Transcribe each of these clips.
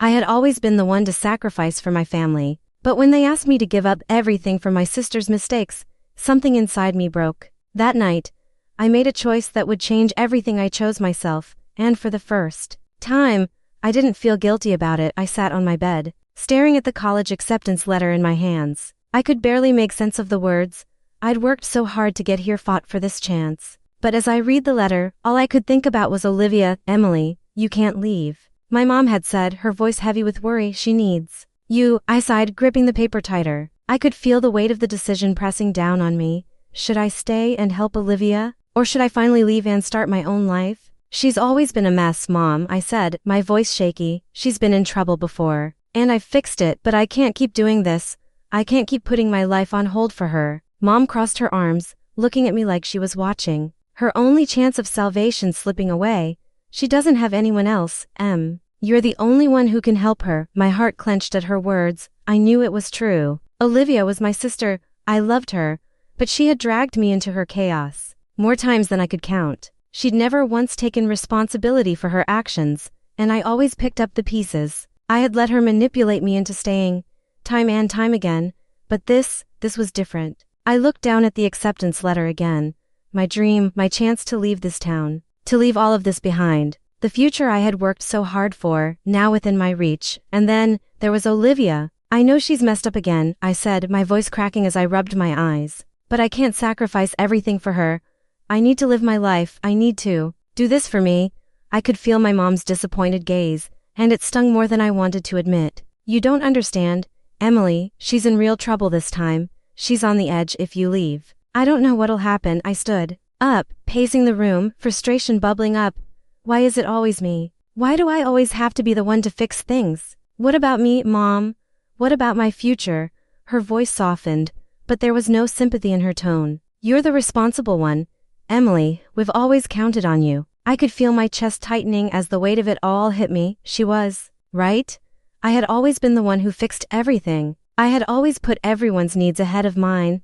I had always been the one to sacrifice for my family, but when they asked me to give up everything for my sister's mistakes, something inside me broke. That night, I made a choice that would change everything. I chose myself, and for the first time, I didn't feel guilty about it. I sat on my bed, staring at the college acceptance letter in my hands. I could barely make sense of the words. I'd worked so hard to get here, fought for this chance. But as I read the letter, all I could think about was Olivia. Emily, you can't leave. My mom had said, her voice heavy with worry. She needs you. I sighed, gripping the paper tighter. I could feel the weight of the decision pressing down on me. Should I stay and help Olivia? Or should I finally leave and start my own life? She's always been a mess, Mom, I said, my voice shaky. She's been in trouble before. And I've fixed it, but I can't keep doing this. I can't keep putting my life on hold for her. Mom crossed her arms, looking at me like she was watching her only chance of salvation slipping away. She doesn't have anyone else, Em. You're the only one who can help her. My heart clenched at her words. I knew it was true. Olivia was my sister. I loved her, but she had dragged me into her chaos more times than I could count. She'd never once taken responsibility for her actions, and I always picked up the pieces. I had let her manipulate me into staying, time and time again, but this was different. I looked down at the acceptance letter again. My dream, my chance to leave this town, to leave all of this behind. The future I had worked so hard for, now within my reach. And then, there was Olivia. I know she's messed up again, I said, my voice cracking as I rubbed my eyes. But I can't sacrifice everything for her. I need to live my life. I need to do this for me. I could feel my mom's disappointed gaze, and it stung more than I wanted to admit. You don't understand, Emily. She's in real trouble this time. She's on the edge if you leave. I don't know what'll happen. I stood up, pacing the room, frustration bubbling up. Why is it always me? Why do I always have to be the one to fix things? What about me, Mom? What about my future? Her voice softened, but there was no sympathy in her tone. You're the responsible one, Emily. We've always counted on you. I could feel my chest tightening as the weight of it all hit me. She was right. I had always been the one who fixed everything. I had always put everyone's needs ahead of mine.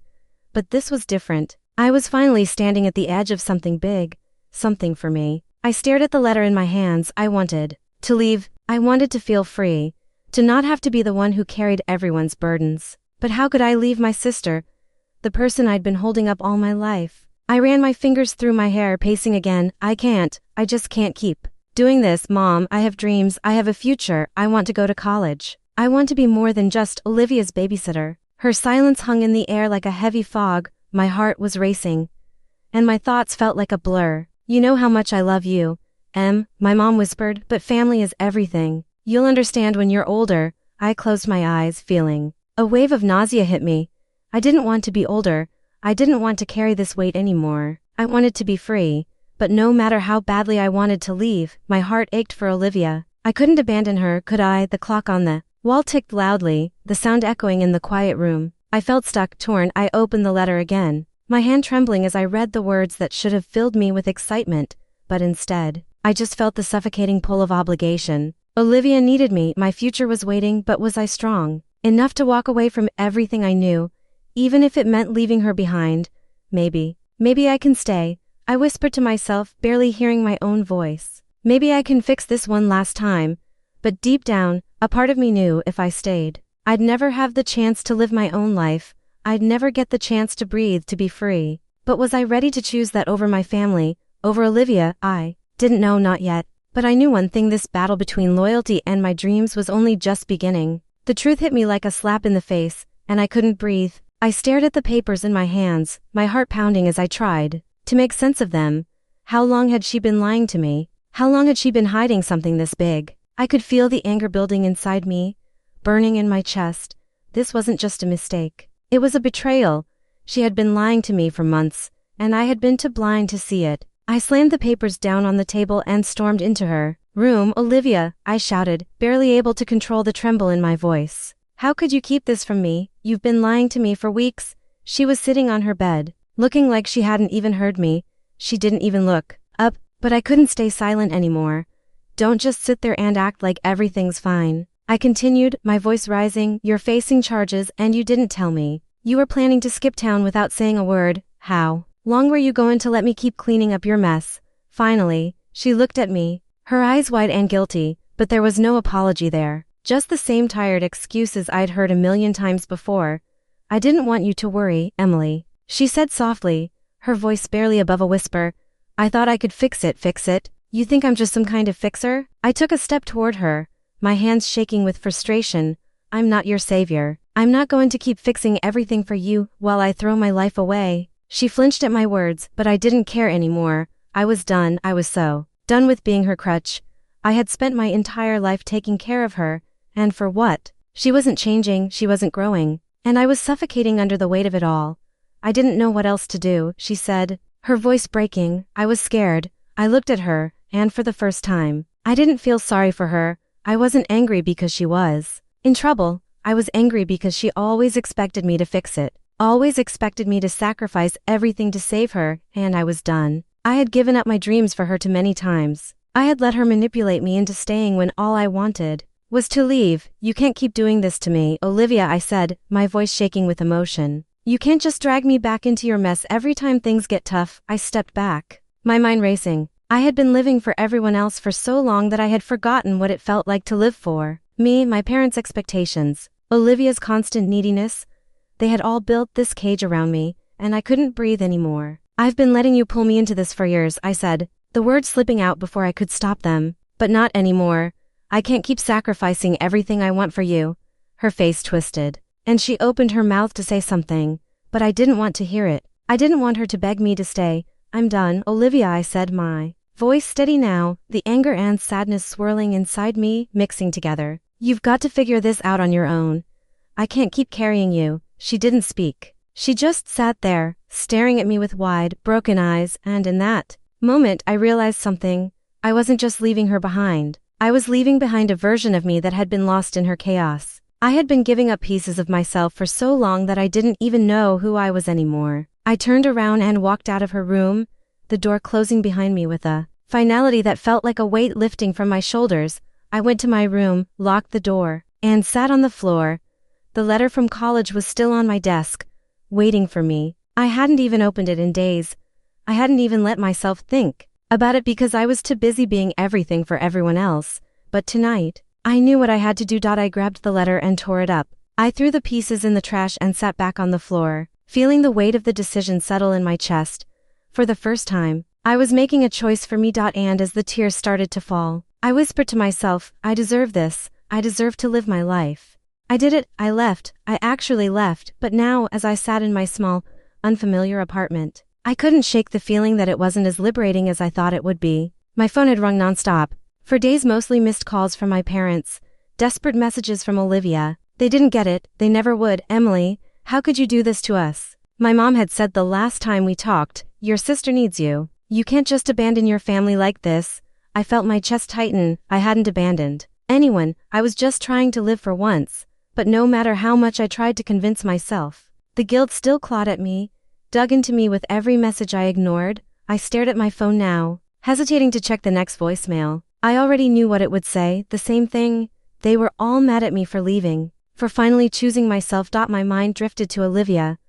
But this was different. I was finally standing at the edge of something big, something for me. I stared at the letter in my hands. I wanted to leave. I wanted to feel free, to not have to be the one who carried everyone's burdens. But how could I leave my sister, the person I'd been holding up all my life? I ran my fingers through my hair, pacing again. I just can't keep doing this, Mom. I have dreams. I have a future. I want to go to college. I want to be more than just Olivia's babysitter. Her silence hung in the air like a heavy fog. My heart was racing, and my thoughts felt like a blur. You know how much I love you, Em, my mom whispered, but family is everything. You'll understand when you're older. I closed my eyes, feeling a wave of nausea hit me. I didn't want to be older. I didn't want to carry this weight anymore. I wanted to be free, but no matter how badly I wanted to leave, my heart ached for Olivia. I couldn't abandon her, could I? The clock on the wall ticked loudly, the sound echoing in the quiet room. I felt stuck, torn. I opened the letter again, my hand trembling as I read the words that should have filled me with excitement, but instead, I just felt the suffocating pull of obligation. Olivia needed me, my future was waiting, but was I strong enough to walk away from everything I knew, even if it meant leaving her behind? Maybe I can stay, I whispered to myself, barely hearing my own voice. Maybe I can fix this one last time. But deep down, a part of me knew if I stayed, I'd never have the chance to live my own life. I'd never get the chance to breathe, to be free. But was I ready to choose that over my family, over Olivia? I didn't know, not yet. But I knew one thing: this battle between loyalty and my dreams was only just beginning. The truth hit me like a slap in the face, and I couldn't breathe. I stared at the papers in my hands, my heart pounding as I tried to make sense of them. How long had she been lying to me? How long had she been hiding something this big? I could feel the anger building inside me, burning in my chest. This wasn't just a mistake. It was a betrayal. She had been lying to me for months, and I had been too blind to see it. I slammed the papers down on the table and stormed into her room. Olivia, I shouted, barely able to control the tremble in my voice. How could you keep this from me? You've been lying to me for weeks. She was sitting on her bed, looking like she hadn't even heard me. She didn't even look up, but I couldn't stay silent anymore. Don't just sit there and act like everything's fine, I continued, my voice rising. You're facing charges and you didn't tell me. You were planning to skip town without saying a word. How long were you going to let me keep cleaning up your mess? Finally, she looked at me, her eyes wide and guilty, but there was no apology there. Just the same tired excuses I'd heard a million times before. I didn't want you to worry, Emily, she said softly, her voice barely above a whisper. I thought I could fix it. Fix it? You think I'm just some kind of fixer? I took a step toward her, my hands shaking with frustration. I'm not your savior. I'm not going to keep fixing everything for you while I throw my life away. She flinched at my words, but I didn't care anymore. I was done. I was so done with being her crutch. I had spent my entire life taking care of her, and for what? She wasn't changing, she wasn't growing, and I was suffocating under the weight of it all. I didn't know what else to do, she said, her voice breaking. I was scared. I looked at her, and for the first time, I didn't feel sorry for her. I wasn't angry because she was in trouble. I was angry because she always expected me to fix it, always expected me to sacrifice everything to save her, and I was done. I had given up my dreams for her too many times. I had let her manipulate me into staying when all I wanted was to leave. You can't keep doing this to me, Olivia, I said, my voice shaking with emotion. You can't just drag me back into your mess every time things get tough. I stepped back, my mind racing. I had been living for everyone else for so long that I had forgotten what it felt like to live for me, my parents' expectations, Olivia's constant neediness. They had all built this cage around me, and I couldn't breathe anymore. I've been letting you pull me into this for years, I said, the words slipping out before I could stop them. But not anymore. I can't keep sacrificing everything I want for you. Her face twisted, and she opened her mouth to say something, but I didn't want to hear it. I didn't want her to beg me to stay. I'm done, Olivia, I said, my voice steady now, the anger and sadness swirling inside me, mixing together. You've got to figure this out on your own. I can't keep carrying you. She didn't speak. She just sat there, staring at me with wide, broken eyes, and in that moment I realized something. I wasn't just leaving her behind. I was leaving behind a version of me that had been lost in her chaos. I had been giving up pieces of myself for so long that I didn't even know who I was anymore. I turned around and walked out of her room, the door closing behind me with a finality that felt like a weight lifting from my shoulders. I went to my room, locked the door, and sat on the floor. The letter from college was still on my desk, waiting for me. I hadn't even opened it in days. I hadn't even let myself think about it because I was too busy being everything for everyone else. But tonight, I knew what I had to do. I grabbed the letter and tore it up. I threw the pieces in the trash and sat back on the floor, feeling the weight of the decision settle in my chest. For the first time, I was making a choice for me. And as the tears started to fall, I whispered to myself, I deserve this. I deserve to live my life. I did it. I left. I actually left. But now, as I sat in my small, unfamiliar apartment, I couldn't shake the feeling that it wasn't as liberating as I thought it would be. My phone had rung nonstop. For days, mostly missed calls from my parents, desperate messages from Olivia. They didn't get it. They never would. Emily, how could you do this to us? My mom had said the last time we talked, your sister needs you. You can't just abandon your family like this. I felt my chest tighten. I hadn't abandoned anyone. I was just trying to live for once. But no matter how much I tried to convince myself, the guilt still clawed at me, dug into me with every message I ignored. I stared at my phone now, hesitating to check the next voicemail. I already knew what it would say, the same thing. They were all mad at me for leaving, for finally choosing myself. My mind drifted to Olivia,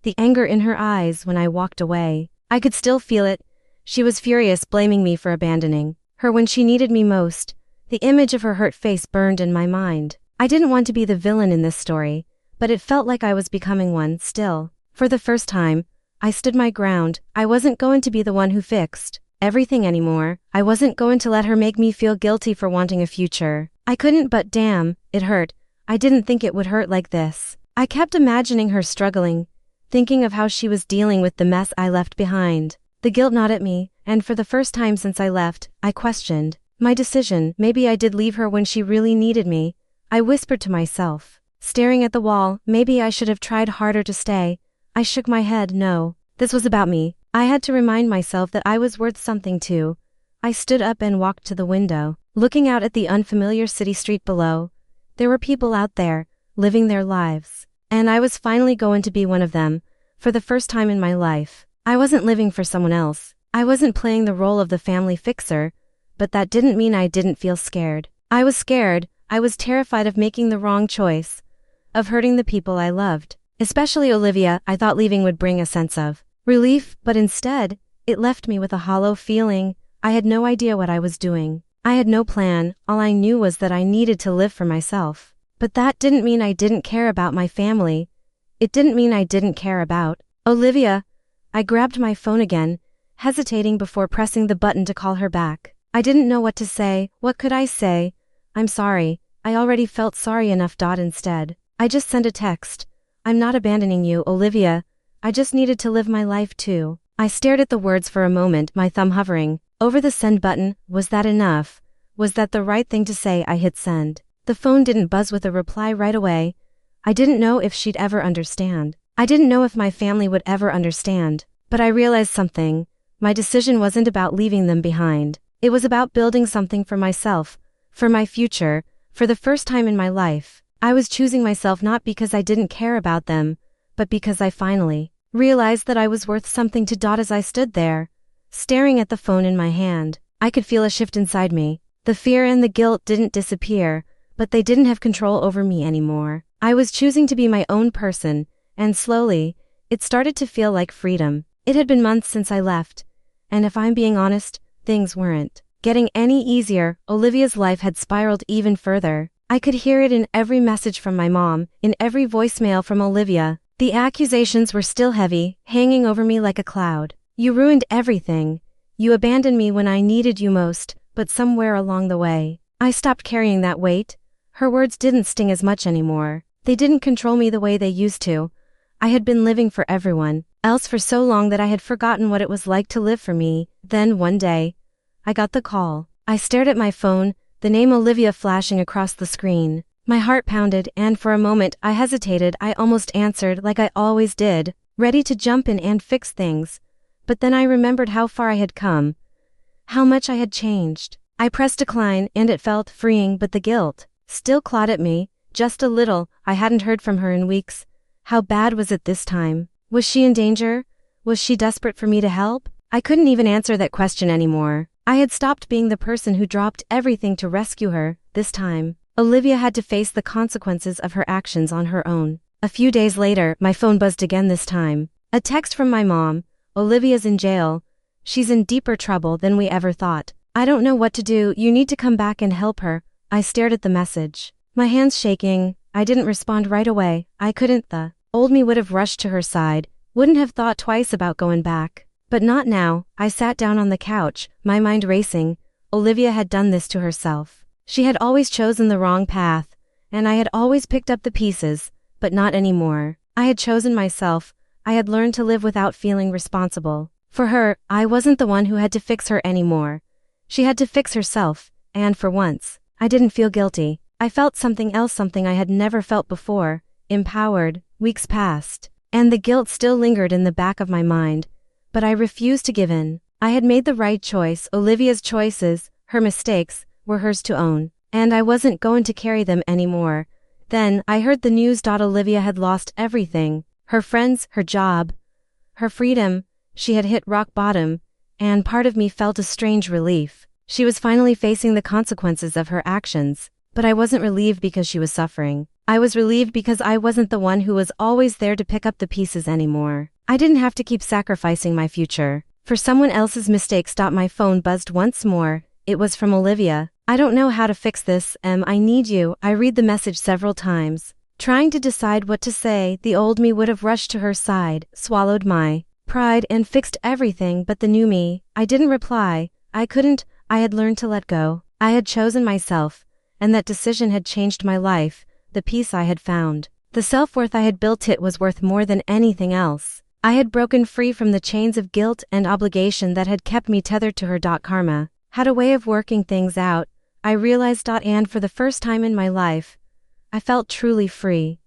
the anger in her eyes when I walked away. I could still feel it. She was furious, blaming me for abandoning her when she needed me most. The image of her hurt face burned in my mind. I didn't want to be the villain in this story, but it felt like I was becoming one. Still, for the first time, I stood my ground. I wasn't going to be the one who fixed everything anymore. I wasn't going to let her make me feel guilty for wanting a future. I couldn't, but damn, it hurt. I didn't think it would hurt like this. I kept imagining her struggling, thinking of how she was dealing with the mess I left behind. The guilt gnawed at me, and for the first time since I left, I questioned my decision. Maybe I did leave her when she really needed me. I whispered to myself, staring at the wall. Maybe I should have tried harder to stay. I shook my head. No, this was about me. I had to remind myself that I was worth something too. I stood up and walked to the window, looking out at the unfamiliar city street below. There were people out there, living their lives, and I was finally going to be one of them. For the first time in my life, I wasn't living for someone else. I wasn't playing the role of the family fixer, but that didn't mean I didn't feel scared. I was scared. I was terrified of making the wrong choice, of hurting the people I loved, especially Olivia. I thought leaving would bring a sense of relief, but instead, it left me with a hollow feeling. I had no idea what I was doing. I had no plan, all I knew was that I needed to live for myself. But that didn't mean I didn't care about my family. It didn't mean I didn't care about Olivia. I grabbed my phone again, hesitating before pressing the button to call her back. I didn't know what to say. What could I say? I'm sorry. I already felt sorry enough. Instead, I just sent a text. I'm not abandoning you, Olivia. I just needed to live my life too. I stared at the words for a moment, my thumb hovering over the send button. Was that enough? Was that the right thing to say? I hit send. The phone didn't buzz with a reply right away. I didn't know if she'd ever understand. I didn't know if my family would ever understand. But I realized something. My decision wasn't about leaving them behind. It was about building something for myself, for my future. For the first time in my life, I was choosing myself not because I didn't care about them, but because I finally realized that I was worth something to. As I stood there, staring at the phone in my hand, I could feel a shift inside me. The fear and the guilt didn't disappear, but they didn't have control over me anymore. I was choosing to be my own person, and slowly, it started to feel like freedom. It had been months since I left, and if I'm being honest, things weren't getting any easier. Olivia's life had spiraled even further. I could hear it in every message from my mom, in every voicemail from Olivia. The accusations were still heavy, hanging over me like a cloud. You ruined everything. You abandoned me when I needed you most, but somewhere along the way, I stopped carrying that weight. Her words didn't sting as much anymore. They didn't control me the way they used to. I had been living for everyone else for so long that I had forgotten what it was like to live for me. Then one day, I got the call. I stared at my phone, the name Olivia flashing across the screen. My heart pounded, and for a moment I hesitated. I almost answered like I always did, ready to jump in and fix things. But then I remembered how far I had come, how much I had changed. I pressed decline, and it felt freeing, but the guilt still clawed at me, just a little. I hadn't heard from her in weeks. How bad was it this time? Was she in danger? Was she desperate for me to help? I couldn't even answer that question anymore. I had stopped being the person who dropped everything to rescue her. This time, Olivia had to face the consequences of her actions on her own. A few days later, my phone buzzed again. This time, a text from my mom. Olivia's in jail. She's in deeper trouble than we ever thought. I don't know what to do. You need to come back and help her. I stared at the message, my hands shaking. I didn't respond right away. I couldn't. The old me would have rushed to her side, wouldn't have thought twice about going back. But not now. I sat down on the couch, my mind racing. Olivia had done this to herself. She had always chosen the wrong path, and I had always picked up the pieces, but not anymore. I had chosen myself. I had learned to live without feeling responsible. For her, I wasn't the one who had to fix her anymore. She had to fix herself, and for once, I didn't feel guilty. I felt something else, something I had never felt before. Empowered. Weeks passed, and the guilt still lingered in the back of my mind. But I refused to give in. I had made the right choice. Olivia's choices, her mistakes, were hers to own, and I wasn't going to carry them anymore. Then, I heard the news. Olivia had lost everything. Her friends, her job, her freedom. She had hit rock bottom, and part of me felt a strange relief. She was finally facing the consequences of her actions. But I wasn't relieved because she was suffering. I was relieved because I wasn't the one who was always there to pick up the pieces anymore. I didn't have to keep sacrificing my future for someone else's mistakes. My phone buzzed once more. It was from Olivia. I don't know how to fix this. I need you. I read the message several times, trying to decide what to say. The old me would have rushed to her side, swallowed my pride, and fixed everything. But the new me, I didn't reply. I couldn't. I had learned to let go. I had chosen myself, and that decision had changed my life. The peace I had found, the self-worth I had built, it was worth more than anything else. I had broken free from the chains of guilt and obligation that had kept me tethered to her. Karma had a way of working things out, I realized. And for the first time in my life, I felt truly free.